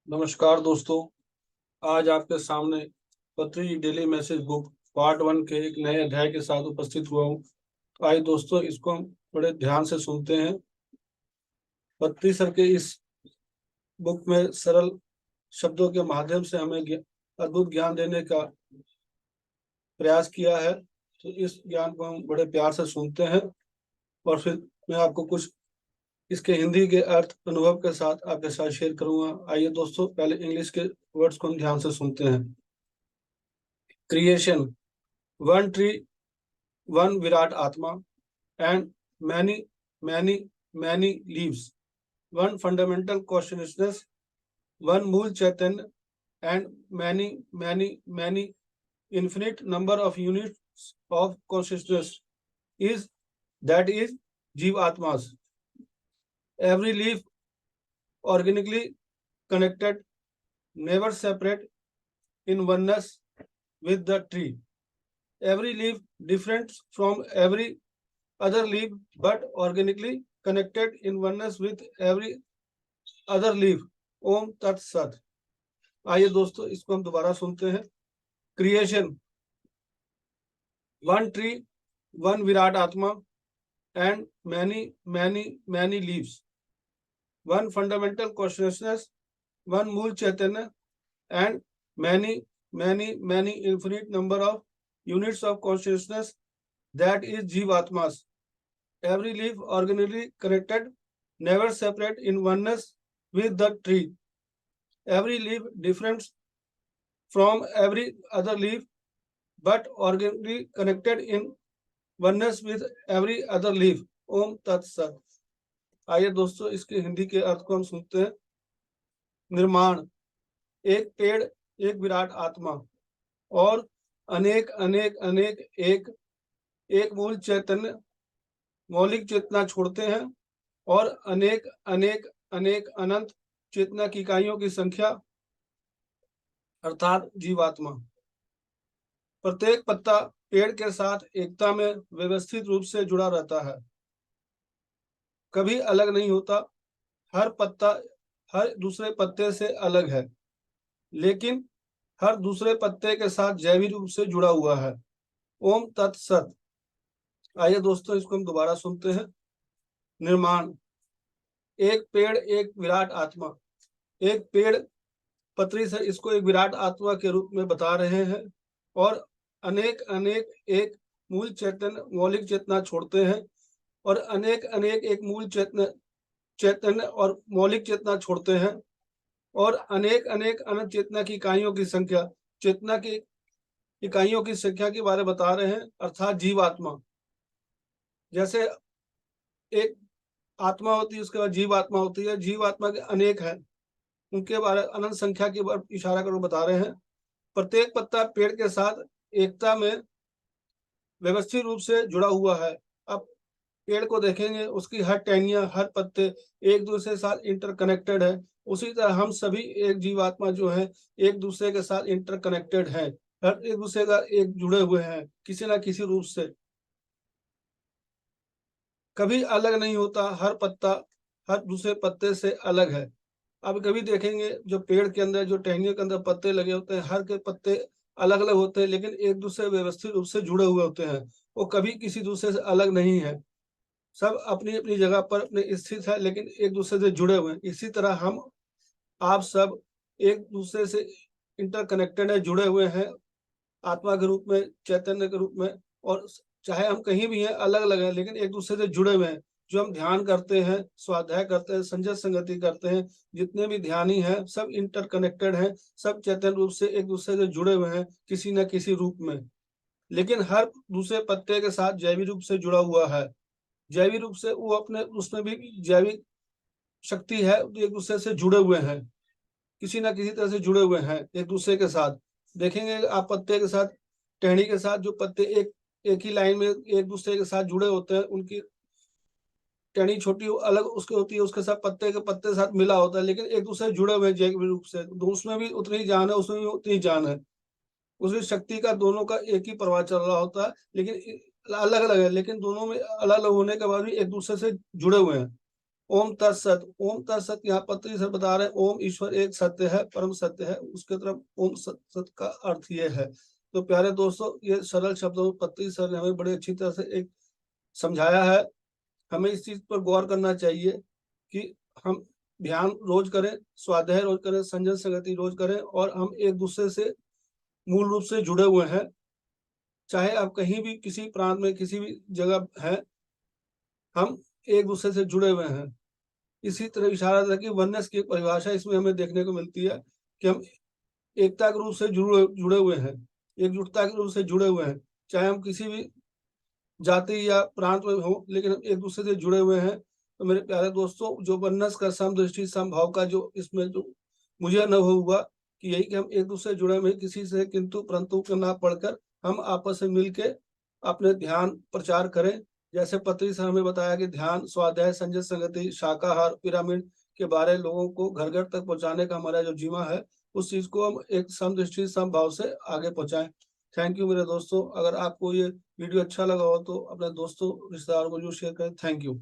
नमस्कार दोस्तों। आज आपके सामने पत्री डेली मैसेज बुक पार्ट 1 के एक नए अध्याय के साथ उपस्थित हुआ हूँ। तो आइए दोस्तों, इसको हम बड़े ध्यान से सुनते हैं। पत्री सर के इस बुक में सरल शब्दों के माध्यम से हमें अद्भुत ज्ञान देने का प्रयास किया है। तो इस ज्ञान को हम बड़े प्यार से सुनते हैं और फिर मैं आपको कुछ इसके हिंदी के अर्थ अनुभव के साथ आपके साथ शेयर करूंगा। आइए दोस्तों, पहले इंग्लिश के वर्ड्स को हम ध्यान से सुनते हैं। Creation, one tree, one Virat Atma, and many leaves. One fundamental consciousness, one Mool Chaitanya, and many infinite number of units of consciousness is Jeev Atmas. Every leaf organically connected, never separate, in oneness with the tree. Every leaf different from every other leaf, but organically connected in oneness with every other leaf. ओम तत्सत। आइए दोस्तों, इसको हम दोबारा सुनते हैं। Creation, one tree, one विराट आत्मा, and many leaves. One fundamental consciousness, one मूल चैतन्य, and many infinite number of units of consciousness, that is Jivatmas. Every leaf organically connected, never separate, in oneness with the tree. Every leaf different from every other leaf, but organically connected in oneness with every other leaf. ओम तत्सत। आइए दोस्तों, इसके हिंदी के अर्थ को हम सुनते हैं। निर्माण, एक पेड़, एक विराट आत्मा और अनेक अनेक अनेक एक मूल चैतन्य मौलिक चेतना छोड़ते हैं और अनेक अनेक अनेक अनंत चेतना की इकाइयों की संख्या अर्थात जीवात्मा। प्रत्येक पत्ता पेड़ के साथ एकता में व्यवस्थित रूप से जुड़ा रहता है, कभी अलग नहीं होता। हर पत्ता हर दूसरे पत्ते से अलग है, लेकिन हर दूसरे पत्ते के साथ जैविक रूप से जुड़ा हुआ है। ओम तत्सत। आइए दोस्तों, इसको हम दोबारा सुनते हैं। निर्माण, एक पेड़, एक विराट आत्मा। एक पेड़, पत्री से इसको एक विराट आत्मा के रूप में बता रहे हैं और अनेक अनेक एक मूल चैतन्य मौलिक चेतना छोड़ते हैं और अनेक अनेक एक मूल चैतन्य और मौलिक चेतना छोड़ते हैं और अनेक अनेक अनंत चेतना की इकाइयों की संख्या चेतना की इकाइयों की संख्या के बारे में बता रहे हैं, अर्थात जीवात्मा। जैसे एक आत्मा होती है, उसके बाद जीव आत्मा होती है। जीव आत्मा के अनेक है, उनके बारे अनंत संख्या की इशारा कर बता रहे हैं। प्रत्येक पत्ता पेड़ के साथ एकता में व्यवस्थित रूप से जुड़ा हुआ है। अब पेड़ को देखेंगे, उसकी हर टहनियां, हर पत्ते एक दूसरे के साथ इंटरकनेक्टेड है। उसी तरह हम सभी एक जीवात्मा जो है एक दूसरे के साथ इंटरकनेक्टेड है, हर एक दूसरे का एक जुड़े हुए हैं किसी ना किसी रूप से, कभी अलग नहीं होता। हर पत्ता हर दूसरे पत्ते से अलग है। अब कभी देखेंगे, जो पेड़ के अंदर जो टहनियों के अंदर पत्ते लगे होते हैं, हर के पत्ते अलग अलग होते हैं, लेकिन एक दूसरे व्यवस्थित रूप से जुड़े हुए होते हैं। वो कभी किसी दूसरे से अलग नहीं है, सब अपनी अपनी जगह पर अपने स्थित है, लेकिन एक दूसरे से जुड़े हुए हैं। इसी तरह हम आप सब एक दूसरे से इंटरकनेक्टेड है, जुड़े हुए हैं आत्मा के रूप में, चैतन्य के रूप में। और चाहे हम कहीं भी हैं, अलग अलग हैं, लेकिन एक दूसरे से जुड़े हुए हैं। जो हम ध्यान करते हैं, स्वाध्याय करते हैं, संजय संगति करते हैं, जितने भी ध्यानी हैं सब इंटरकनेक्टेड हैं, सब चैतन्य रूप से एक दूसरे से जुड़े हुए हैं किसी न किसी रूप में। लेकिन हर दूसरे पत्ते के साथ जैविक रूप से जुड़ा हुआ है। जैविक रूप से वो अपने उसमें भी जैविक शक्ति है, एक दूसरे से जुड़े हुए हैं, किसी ना किसी तरह से जुड़े हुए हैं एक दूसरे के साथ। देखेंगे आप पत्ते के साथ, टहनी के साथ, जो पत्ते एक ही लाइन में एक दूसरे के साथ जुड़े होते हैं, उनकी टहनी छोटी अलग उसके होती है, उसके साथ पत्ते के पत्ते साथ मिला होता है, लेकिन एक दूसरे से जुड़े हुए हैं जैविक रूप से। तो उसमें भी उतनी जान है, उसमें भी उतनी जान है, उसकी शक्ति का दोनों का एक ही प्रवाह चल रहा होता है, लेकिन अलग अलग है। लेकिन दोनों में अलग अलग होने के बाद भी एक दूसरे से जुड़े हुए हैं। ओम तत्सत। ओम तत्सत यहाँ पत्री सर बता रहे हैं ओम ईश्वर एक सत्य है, परम सत्य है, उसके तरफ ओम सत का अर्थ ये है। तो प्यारे दोस्तों, ये सरल शब्दों में पत्री सर ने हमें बड़े अच्छी तरह से एक समझाया है। हमें इस चीज पर गौर करना चाहिए कि हम ध्यान रोज करें, स्वाध्याय रोज करें, संजन संगति रोज करें, और हम एक दूसरे से मूल रूप से जुड़े हुए हैं। चाहे आप कहीं भी किसी प्रांत में किसी भी जगह हैं, हम एक दूसरे से जुड़े हुए हैं। इसी तरह इशारा था कि वननेस की एक परिभाषा इसमें हमें देखने को मिलती है कि हम एकता के रूप से जुड़े हुए हैं, एकजुटता के रूप से जुड़े हुए हैं। चाहे हम किसी भी जाति या प्रांत में हो, लेकिन हम एक दूसरे से जुड़े हुए हैं। तो मेरे प्यारे दोस्तों, जो वननेस का समदृष्टि समभाव का जो इसमें जो मुझे अनुभव हुआ कि यही कि हम एक दूसरे से जुड़े हुए, किसी से किंतु परंतु के ना पढ़कर हम आपस में मिलके अपने ध्यान प्रचार करें। जैसे पत्री से हमें बताया कि ध्यान, स्वाध्याय, संजय संगति, शाकाहार, पिरामिड के बारे लोगों को घर घर तक पहुंचाने का हमारा जो जीवा है, उस चीज को हम एक समदृष्टि समभाव से आगे पहुंचाएं। थैंक यू मेरे दोस्तों। अगर आपको ये वीडियो अच्छा लगा हो तो अपने दोस्तों, रिश्तेदारों को जरूर शेयर करें। Thank you.